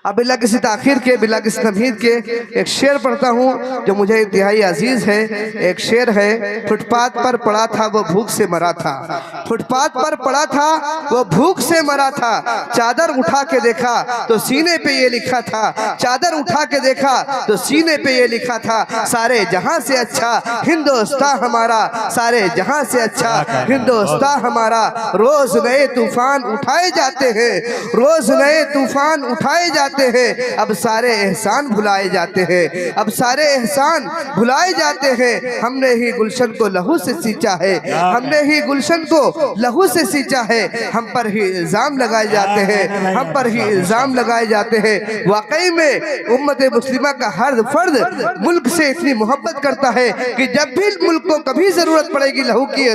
अब बिला किसी ताखिर के, बिला किसी तमहीद के एक शेर पढ़ता हूँ जो मुझे इंतहाई अजीज है। एक शेर है, फुटपाथ पर पड़ा था वो भूख से मरा था, फुटपाथ पर पड़ा था वो भूख से मरा था, चादर उठा के देखा तो सीने पे ये लिखा था, चादर उठा के देखा तो सीने पे ये लिखा था, सारे जहां से अच्छा हिंदुस्तान हमारा, सारे जहां से अच्छा हिंदुस्तान हमारा। रोज नए तूफान उठाए जाते हैं, रोज नए तूफान उठाए जाते हैं, अब सारे एहसान भुलाए जाते हैं, अब सारे एहसान भुलाए जाते हैं। हमने ही गुलशन को लहू से सींचा है, हमने ही गुलशन को लहू से सींचा है, हम पर ही इल्जाम लगाए जाते हैं, हम पर ही इल्जाम लगाए जाते हैं। वाकई में उम्मत मुस्लिमा का हर फर्द मुल्क से इतनी मोहब्बत करता है कि जब भी मुल्क को कभी जरूरत पड़ेगी लहू की,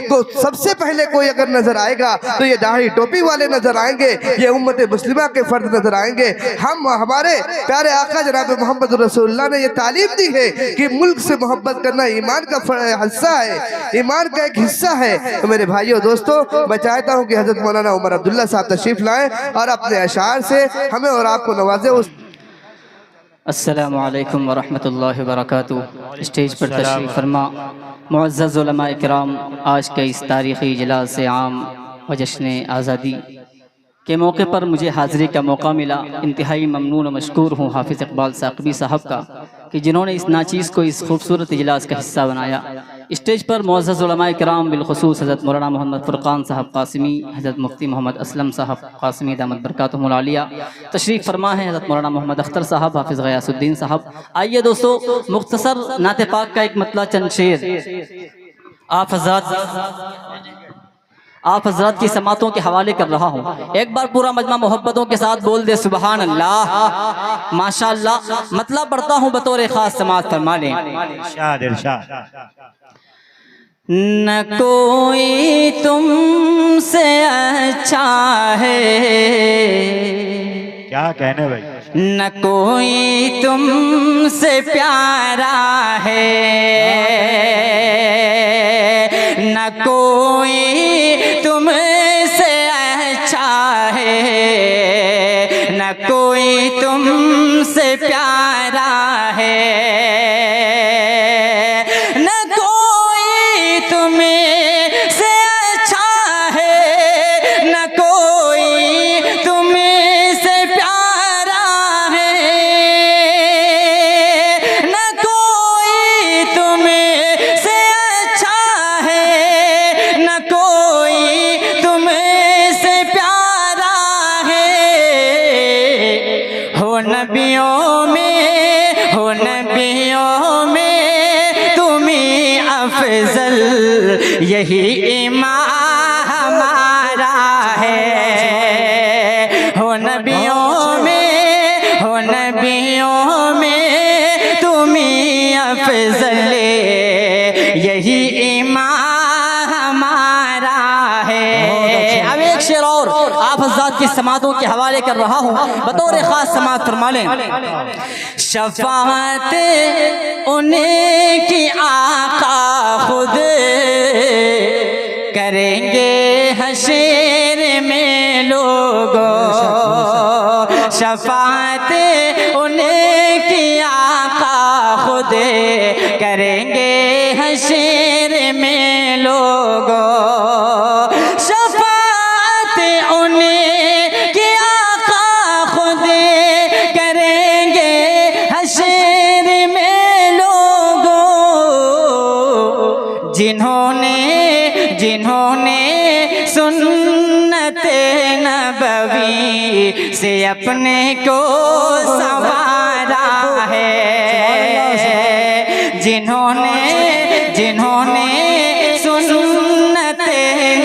तो सबसे पहले कोई अगर नजर आएगा तो ये दाढ़ी टोपी वाले नजर आएंगे, ये उम्मत मुस्लिमा के फर्द नजर आएंगे। हम हमारे प्यारे आका जनाब मोहम्मद रसूलुल्लाह ने ये तालीम दी है कि मुल्क से मोहब्बत करना ईमान का हिस्सा है, ईमान का एक हिस्सा है। तो मेरे भाइयों दोस्तों, मैं चाहता हूँ कि हजरत मौलाना उमर अब्दुल्ला साहब तशरीफ लाएं और अपने अशार से हमें और आपको नवाजे। अस्सलामु अलैकुम वरहमतुल्लाहि वबरकातुहू। स्टेज पर तशरीफ़ फरमा मुअज़्ज़ज़ उलमा इकराम, आज के इस तारीख़ी इजलास आम व जश्न आज़ादी के मौके पर मुझे हाज़िरी का मौका मिला। इंतहाई ममनून और मशकूर हूँ हाफिज़ इकबाल साक़बी साहब का कि जिन्होंने इस नाचीज़ को इस खूबसूरत इजलास का हिस्सा बनाया। स्टेज पर मुअज़्ज़ज़ उलमा इकराम बिलख़ुसूस हज़रत मौलाना मोहम्मद फ़ुरक़ान साहब क़ासिमी, हज़रत मुफ्ती मोहम्मद असलम साहब क़ासिमी दामत बरकातुहुमुल आलिया तशरीफ़ फरमा है, हज़रत मौलाना मोहम्मद अख्तर साहब, हाफिज़ ग़यासुद्दीन साहब। आइए दोस्तों, मुख्तसर नात पाक का एक मतला चंद शेर आप हज़रात की समातों के हवाले कर रहा हूँ। एक बार पूरा मजमा मोहब्बतों के साथ बोल दे सुबहान अल्लाह माशाअल्लाह। मतलब पढ़ता हूँ बतौर ख़ास, समात फरमा लें। न कोई तुमसे अच्छा है, क्या कहने भाई, न कोई तुमसे प्यारा है, न कोई तुमसे अच्छा है, न कोई तुमसे प्यारा है, न कोई तुमसे अच्छा है, न कोई तुमसे प्यारा है, न कोई तुमसे अच्छा है, न कोई तुमसे प्यारा है। हो नबियों में, हो नबियों में तुम्ही अफजल, यही ईमान हमारा है। हो नबियों में, हो नबियों में तुम्ही अफजल, यही ईमान हमारा है। अब एक शेर और आप हज़रात की समातों के हवाले कर रहा हूँ, बतौर ख़ास समात फरमा लें। शफ़ाअत उनकी आका खुद करेंगे हशर में लोगों, शफ़ाअत उनकी आका खुद करेंगे हशर में लोगों, शफ़ाअत उनकी आका खुद करेंगे हशर में लोगों। जिन्होंने जिन्होंने सुन्नत नबवी से अपने को संवारा है, जिन्होंने जिन्होंने सुन्नत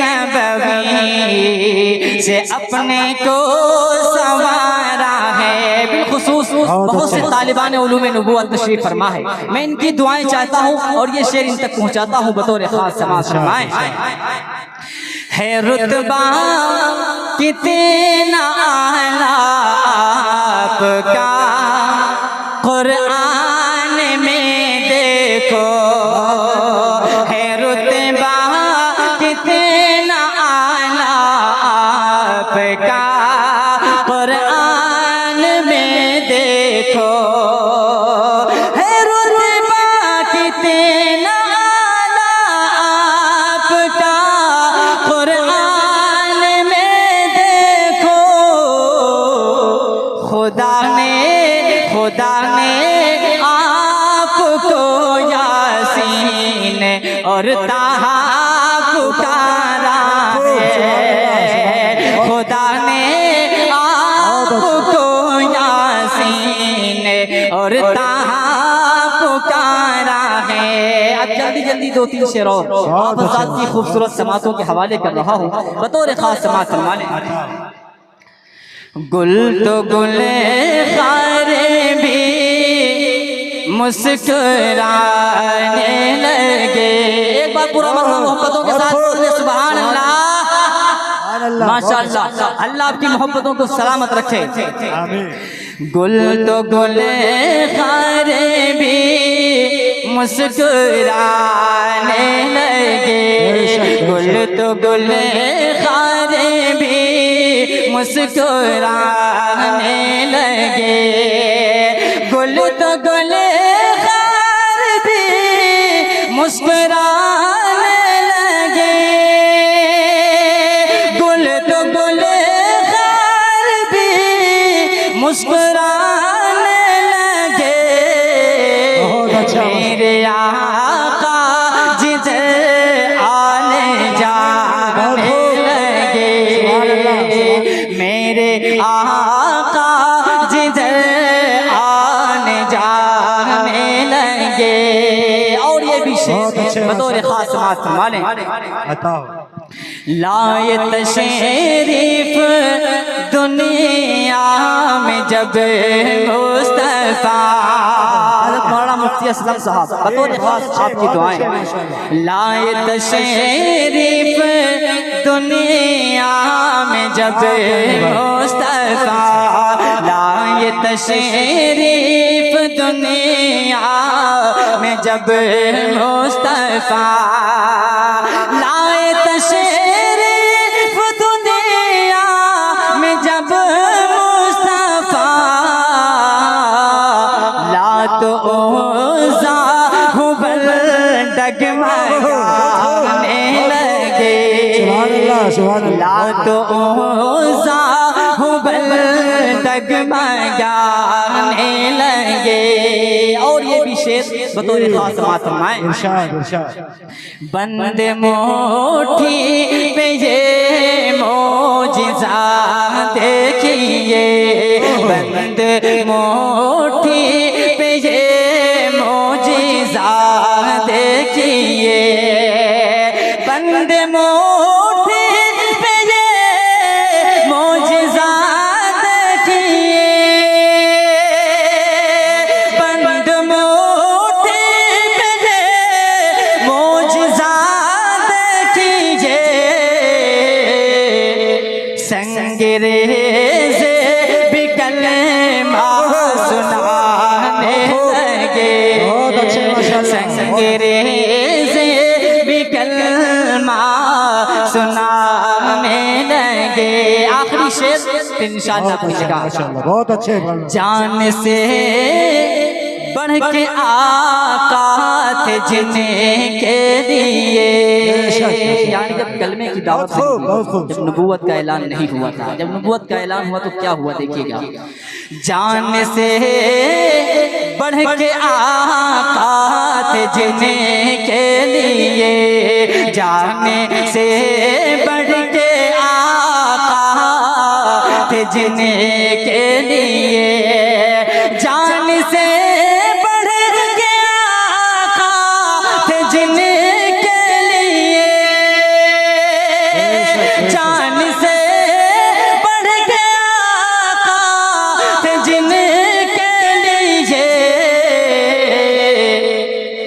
नबवी से अपने को संवारा है। बिलखुसूस बहुत से तालिबान उलूम नबूवत तशरीफ फरमा है, मैं इनकी दुआएं चाहता हूँ और ये शेर इन तक पहुँचाता हूँ बतौर खास समाज फरमाएं। है रुतबा कितना आला आपका, कुरान में देखो, है रुतबा कितना आला आपका, कुरान में और ताहा पुकारा है, खुदा ने आपको यासीन और ताहा पुकारा है। अब जल्दी जल्दी 2-3 शेर और आप हज़रात की खूबसूरत समातों के हवाले कर रहा हूँ बतौर खास समात फरमाने। गुल तो गुले खारे भी मुस्कुराने लगे। एक बार पूरा मरहबा मोहब्बतों के साथ बोले सुभान अल्लाह, माशाअल्लाह। अल्लाह आपकी मोहब्बतों को सलामत रखे, आमीन। गुल तो गुले खारे भी मुस्कुराने लगे, गुल तो गुले खारे भी मुस्कुराने लगे, गुल तो गुल खार भी मुस्कुराने लगे, गुल तो गुल खार भी मुस्कुराने लगे। मेरे आका जिधर आने जाने लगे, मेरे आका जिधर आने जाने लगे। और ये भी शेर बतौर खास बात माने, लाए तशरीफ दुनिया में जब मुस्तफा, मौलाना मुफ्ती असलम साहब बतौर खास आपकी दुआएं। लाए तशरीफ दुनिया में जब मुस्तफा, लाए तशरीफ दुनिया में जब मुस्तफा, लाए तशरीफ दुनिया में जब मुस्तफा, लात ओज़ा हुबल डगमगाने लगे, लात ओज़ा हुबल डगमगाने लगे। और ये भी शेर बतौर खास बात फरमाएं। बंद मोठी पे ये मोजिज़ा देखिए, बंद मोठी पे ये मोजिज़ा देखिए, बंद मोठी पे ये मोजिज़ा देखिए, बंद मोठी पे ये मोजिज़ा देखिए, संगरेज़े भी कलमा सुनाने लगे, संगरेज़े भी कलमा सुनाने लगे। आखिरी शेर इंशाअल्लाह पूछेगा, बहुत अच्छे। जान से बढ़ के आका थे जिनके लिए, यानी जब कलमे की दावत हुई, जब नबूवत का ऐलान नहीं हुआ था, जब नबूवत का ऐलान हुआ तो क्या हुआ देखिएगा। जान से बढ़ के आका थे जिनके लिए, जाने से बढ़ के आका थे जिनके लिए, जान से बढ़ के आका थे जिनके लिए, जान से बढ़ के आका थे जिनके लिए,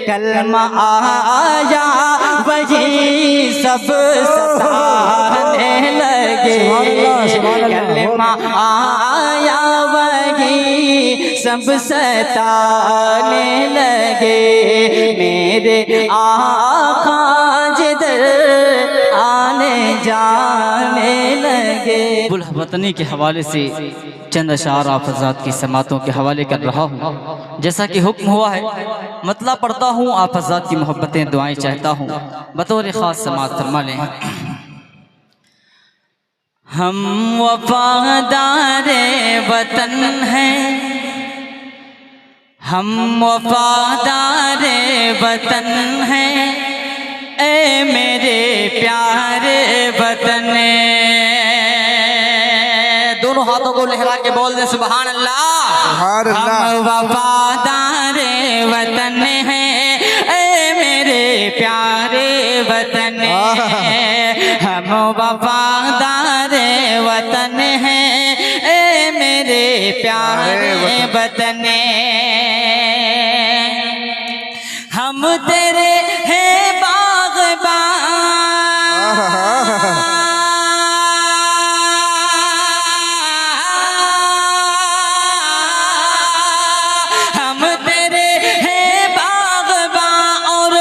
कलमा आया वही सब सताने लगे, कलमा आया वही सब सताने लगे, मेरे आका जिधर आने जाने लगे। बुलहवतनी के हवाले से चंद अशार आप हज़रात की समातों के हवाले कर रहा हूँ। जैसा कि हुक्म हुआ है मतला पढ़ता हूँ, आप हज़रात की मोहब्बतें दुआएं चाहता हूँ, बतौर ख़ास समात फरमा लें। हम वफादारे वतन हैं, हम वफादारे वतन हैं, ए मेरे प्यारे वतन। दोनों हाथों को लहरा के बोल दे सुभान अल्लाह। सुभान अल्लाह। हम वफादार वतन हैं, ए मेरे प्यारे वतन। हम वफादार वतन हैं, ए मेरे प्यारे वतन। हम तेरे हैं बाग़बान, हम तेरे हैं बाग़बान और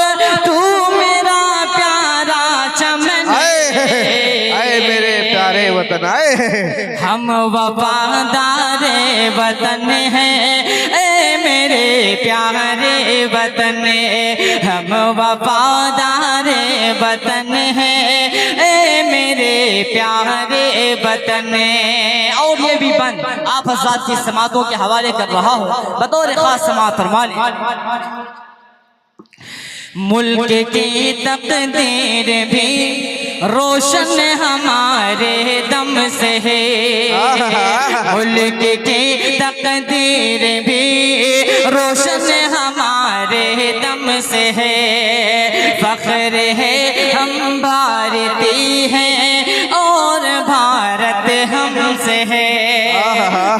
तू मेरा प्यारा चमन। आए मेरे प्यारे वतन आए। हम वफादार वतन हैं, ए मेरे प्यारे वतन। हम वफादार वतन हैं, ए मेरे प्यारे वतन। और ये भी बंद आप हज़रात की समातों के हवाले कर रहा हूँ बतौर खास समात फरमा लें। मुल्क की तकदीर भी रोशन हमारे दम से है। मुल्क की तकदीर भी रोशन हमारे दम से है। फख्र है हम भारतीय हैं और भारत हमसे है।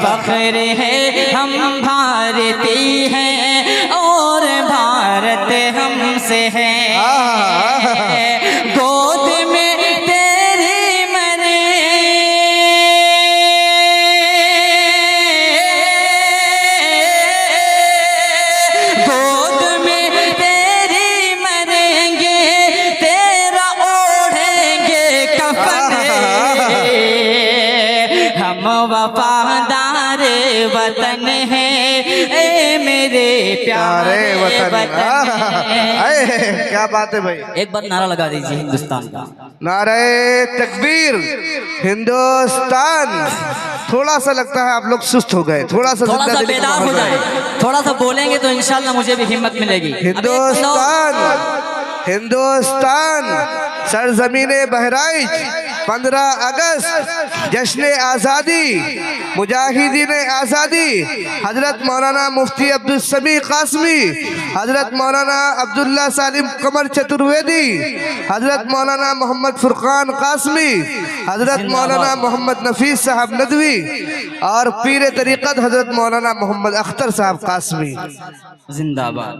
फख्र है हम भारतीय हैं और भारत हमसे है। गोद में तेरी मरे, गोद में तेरी मरेंगे, तेरा ओढ़ेंगे कफन। हम वफादार वतन हैं, ए मेरे प्यारे वतन। क्या बात है भाई। एक बार नारा लगा दीजिए हिंदुस्तान का। नारे तकबीर हिंदुस्तान। थोड़ा सा लगता है आप लोग सुस्त हो गए, थोड़ा सा बेदार हो जाए, थोड़ा सा बोलेंगे तो इंशाल्लाह मुझे भी हिम्मत मिलेगी। हिंदुस्तान हिंदुस्तान सरजमीने बहराइच 15 अगस्त जश्न आज़ादी मुजाहिदीन आज़ादी हजरत मौलाना मुफ्ती अब्दुल समी कासमी, हजरत मौलाना अब्दुल्ला सालिम कमर चतुर्वेदी, हजरत मौलाना मोहम्मद फुरकान कासमी, हजरत मौलाना मोहम्मद नफीस साहब नदवी और पीर तरीक़त हजरत मौलाना मोहम्मद अख्तर साहब कासमी जिंदाबाद।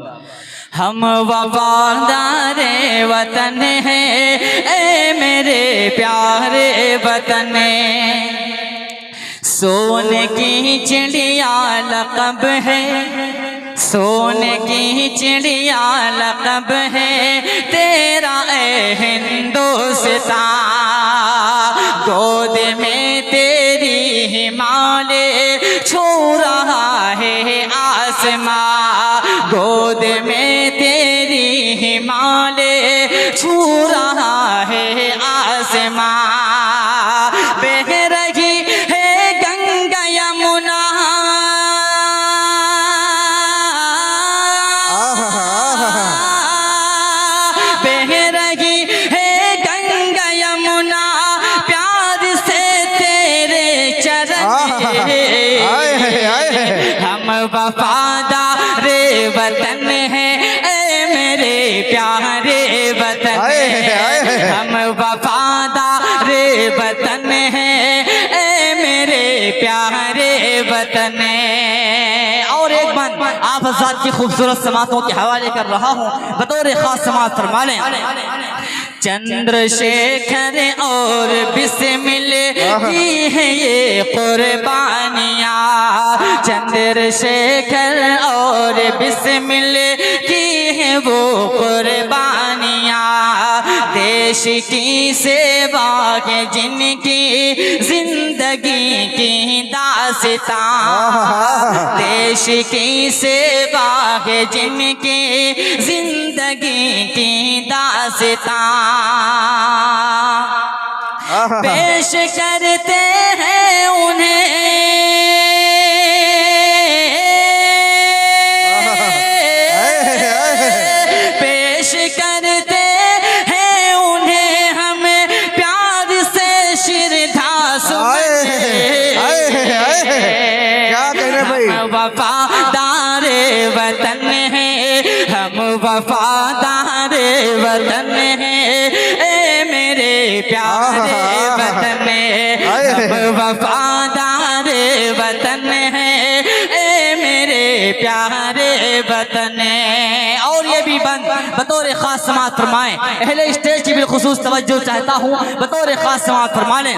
हम वफादार वतन हैं, ए मेरे प्यारे वतन। सोने की चिड़िया लक़ब है, सोने की चिड़िया लक़ब है तेरा ए हिंदुस्तान। गोद में तेरी हिमालय छू रहा है आसमां। गोद में तेरी हिमालय छू रहा है आसमां। बह रही है गंगा यमुना, बह रही है गंगा यमुना प्यार से तेरे चरण। हम वफादार वतन हैं, ए मेरे प्यारे वतन। हम वफादार वतन हैं, ए मेरे प्यारे वतन। और एक बंद आप हज़रात की खूबसूरत समातों के हवाले कर रहा हूँ बतौर खास समात फरमा लें। चंद्रशेखर और बिस्मिल की है ये कुर्बानियाँ। चंद्रशेखर और बिस्मिल की है वो कुर्बानियाँ। देश की सेवा के जिनकी जिंदगी की दास्तां। देश की सेवा के जिनकी जिंदगी की दास्तां पेश करते हैं उन्हें। पेश करते प्यारे वतन हम वफादार वतन है ए मेरे प्यारे वतन। और ये भी बंद बतौर खास समाअत फरमाएं, अहले स्टेज की बिलखुसूस तवज्जो चाहता हूँ, बतौर खास समाअत फरमाने।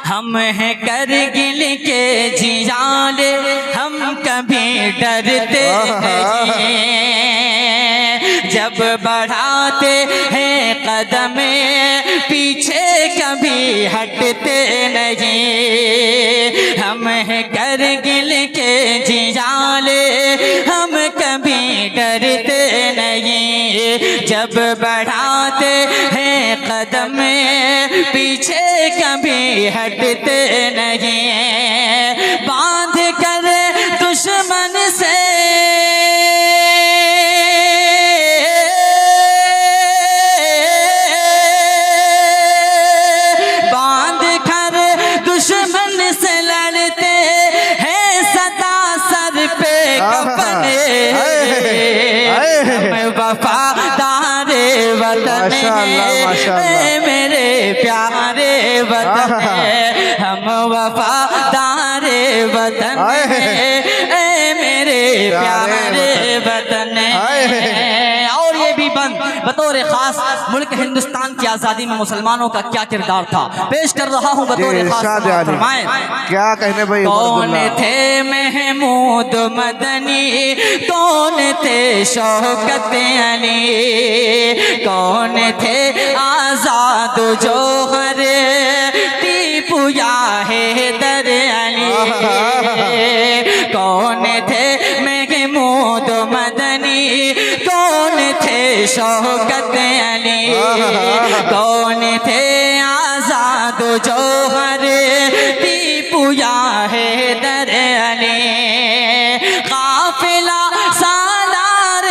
हम हैं करगिल के जियाले, हम कभी डरते नहीं, जब बढ़ाते हैं कदम पीछे कभी हटते नहीं। हम हैं करगिल के जियाले, हम कभी डरते नहीं, जब बढ़ाते हैं कदम पीछे कभी हटते नहीं। बांध कर दुश्मन से वफादार वतन है मेरे प्यारे वतन, हम वफादार वतन है मेरे प्यारे वतन। और ये भी बंद बतौर खास मुल्क हिंदुस्तान की आज़ादी में मुसलमानों का क्या किरदार था पेश कर रहा हूँ बतौर खास। फरमाएं क्या कहने भाई। कौन थे महमूद मदनी, कौन थे शौकत अली, कौन थे आजाद जोहर टीपू या हैदर अली, कौन थे महमूद मदनी, कौन थे शौकत अली, कौन थे आजाद जोहर टीपू या हैदर अली। काफिला सालार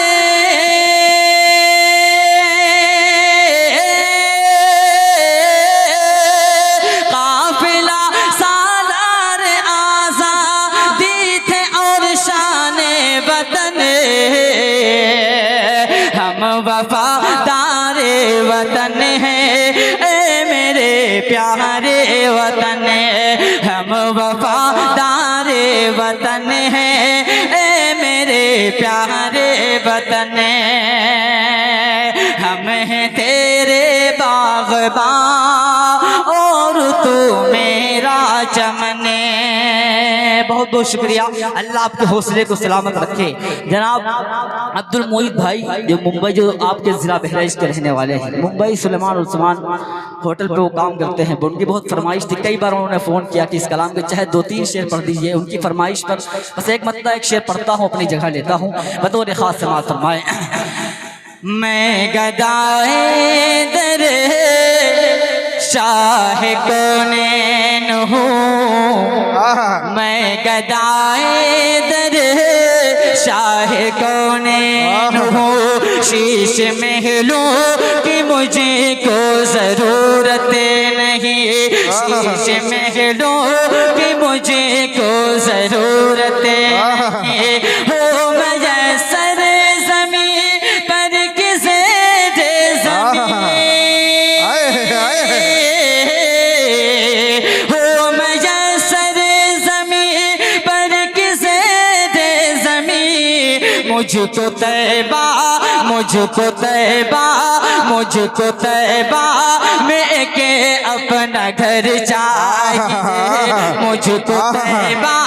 काफिला सालार आजादी थे और शान वतन, हम वफादार वतन है ए मेरे प्यारे वतन, हम वफादार वतन है ए मेरे प्यारे वतन। हम हैं तेरे बाग़बान और तू मेरा चमन। बहुत बहुत शुक्रिया, अल्लाह आपके हौसले को सलामत रखे। जनाब अब्दुल मोईद भाई जो मुंबई, जो आपके ज़िला बहराइच के रहने वाले हैं, मुंबई सुलेमान उस्मान होटल पे वो काम करते हैं। उनकी बहुत फरमाइश थी, कई बार उन्होंने फ़ोन किया कि इस कलाम के चाहे 2-3 शेर पढ़ दीजिए। उनकी फरमाइश पर बस एक मतलब एक शेर पढ़ता हूँ, अपनी जगह लेता हूँ, बतौर ख़ास समाअत फरमाएं। मैं गदाए दर शाह कौनैन हूँ, मैं गदाए दर शाह कौनैन हूँ, शीश महलों की मुझे को ज़रूरत नहीं, शीश महलों की मुझे को ज़रूरत नहीं। हो मयसर ज़मीं पर किसे दे ज़मीं, हो मयसर ज़मीं पर किसे दे ज़मीं। मुझको तैबा, मुझको तैबा, मुझको तैबा में के अपना घर चाहिए, मुझको तैबा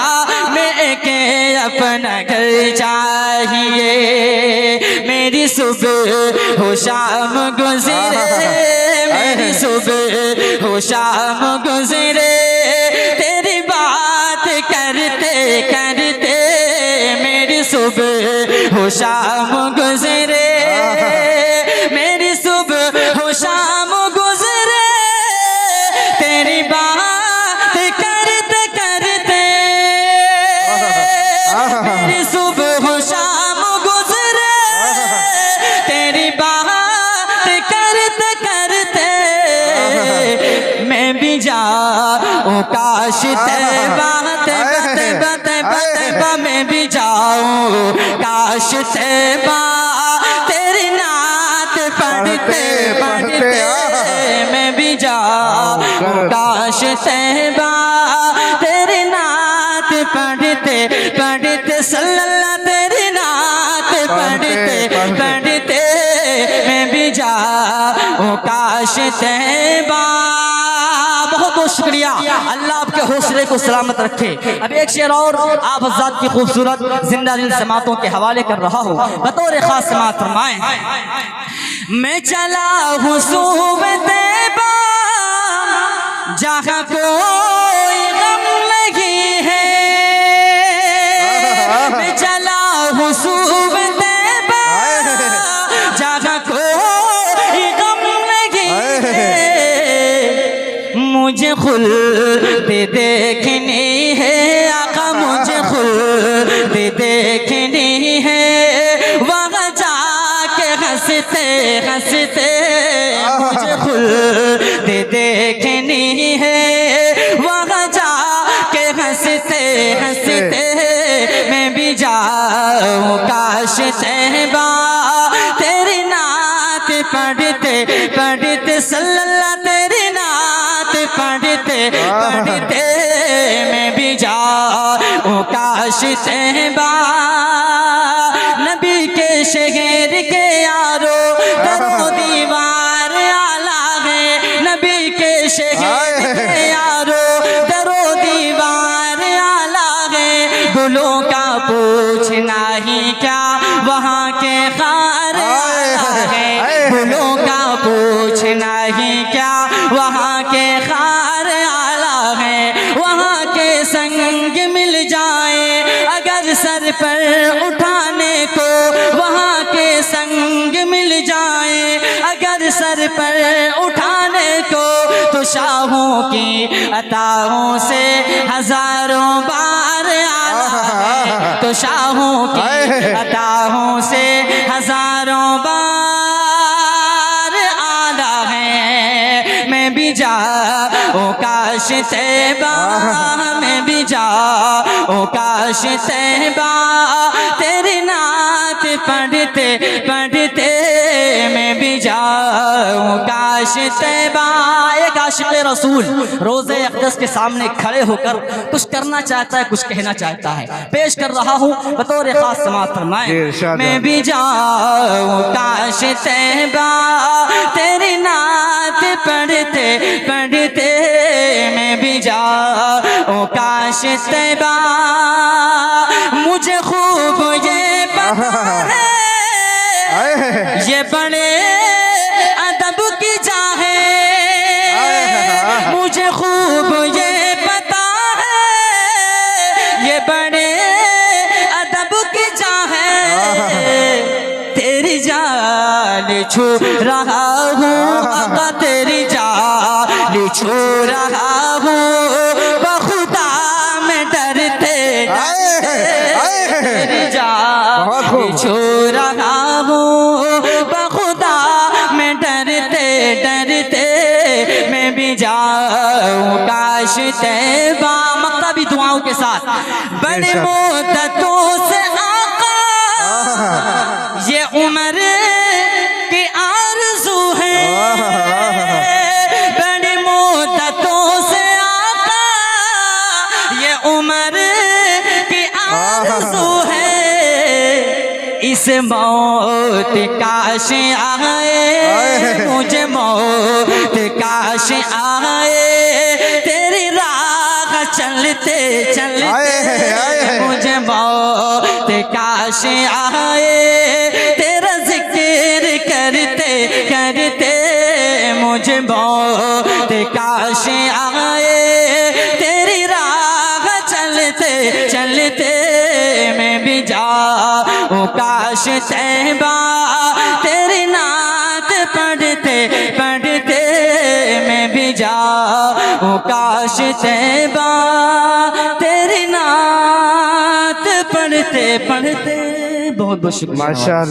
में के अपना घर चाहिए। मेरी सुबह हो शाम गुज़रे, मेरी सुबह हो शाम गुज़रे, तेरी बात करते करते मेरी सुबह हो शाम गुज़रे, मेरी सुबह हो शाम गुज़रे, तेरी बात करते करते मेरी सुबह हो शाम गुज़रे, तेरी बात करते करते मैं भी जाऊँ काश तैबा, तैबा तैबा तैबा मैं भी जाऊँ काश तैबा, तेरी नात पढ़ पढ़ते पढ़ते मैं भी जाऊं काश तैबा तेरी नात पढ़ते पढ़ते सल्लल्लाह तेरी नात पढ़ते पढ़ते मैं भी जाऊं काश तैबा। बहुत बहुत शुक्रिया, अल्लाह आपके हौसले को सलामत रखे। अब एक शेर और आप हज़रात की खूबसूरत जिंदा दिल समातों के हवाले कर रहा हूँ, बतौर खास समात फरमाएं। मैं चला हूँ सूबे तैबा जहाँ कोई गम नहीं है, मैं चला हूँ सूबे तैबा जहाँ कोई गम नहीं है, मुझे खुल्द देखनी है आका, मुझे खुल्द देखनी है, वहाँ जाके हंसते हंसते मुझे खुल्द देखनी है, वहाँ जाके हंसते हंसते मैं भी जाऊँ काश तैबा तेरी नात पढ़ते पढ़ते सल्लल्लाह तेरी नात पढ़ते पढ़ते मैं भी जाऊं काश तैबा। नबी के शहर के यारो दरो दीवार आला है, नबी के शहर के यारो दरो दीवार आला है, गुलों का पूछना ही क्या वहाँ के खार आला है, गुलों का पूछना ही क्या वहाँ के खार आला है, वहाँ के संग मिल जाए अगर सर पर उठाने को, वहाँ के संग मिल जाए अगर सर पर उठाने को, तो शाहों की अताओं से हजारों बार आला है, तो शाहों की अताओं से हजारों बार आला है। मैं भी जाऊं काश तैबा, मैं भी जाऊं काश तैबा तेरी नात पढ़ते पढ़ते मैं भी जाऊं काश तैबा। एक आशिक़ रसूल रोज़े अक़दस के सामने खड़े होकर कुछ करना चाहता है, कुछ कहना चाहता है, पेश कर रहा हूँ बतौर खास समात फरमाएं। मैं भी जाऊं काश तैबा तेरी नात पढ़ते पढ़ते मैं भी जाऊं काश तैबा। मुझे खूब ये पता है ये बड़े अदब की जगह है, मुझे खूब ये पता है ये बड़े अदब की जगह है, तेरी जान छू रहा हूँ आका, तेरी जान छू रहा हूँ बखुदा में डरते तेरी जान छू रहा हूँ बखुदा में डरते डरते मैं भी जाऊँ काश तैबा। मक्तबी दुआओं के साथ बड़े मुद्दतों से आका ये उम्र की आरज़ू है, बड़ी मुद्दतों से आका ये उम्र की आरज़ू है, इस मौत काश आए मुझे मौत काश आए, तेरी राह चलते चलते मुझे मौत काश आए, तेरा जिक्र करते करते मुझे मौत काश आए, तेरी राह चलते चलते मैं भी जाऊं काश तैबा तेरी नात पढ़ते पढ़ते मैं भी जाऊं काश तैबा तेरी नात पढ़ते पढ़ते। बहुत बहुत शुक्रिया।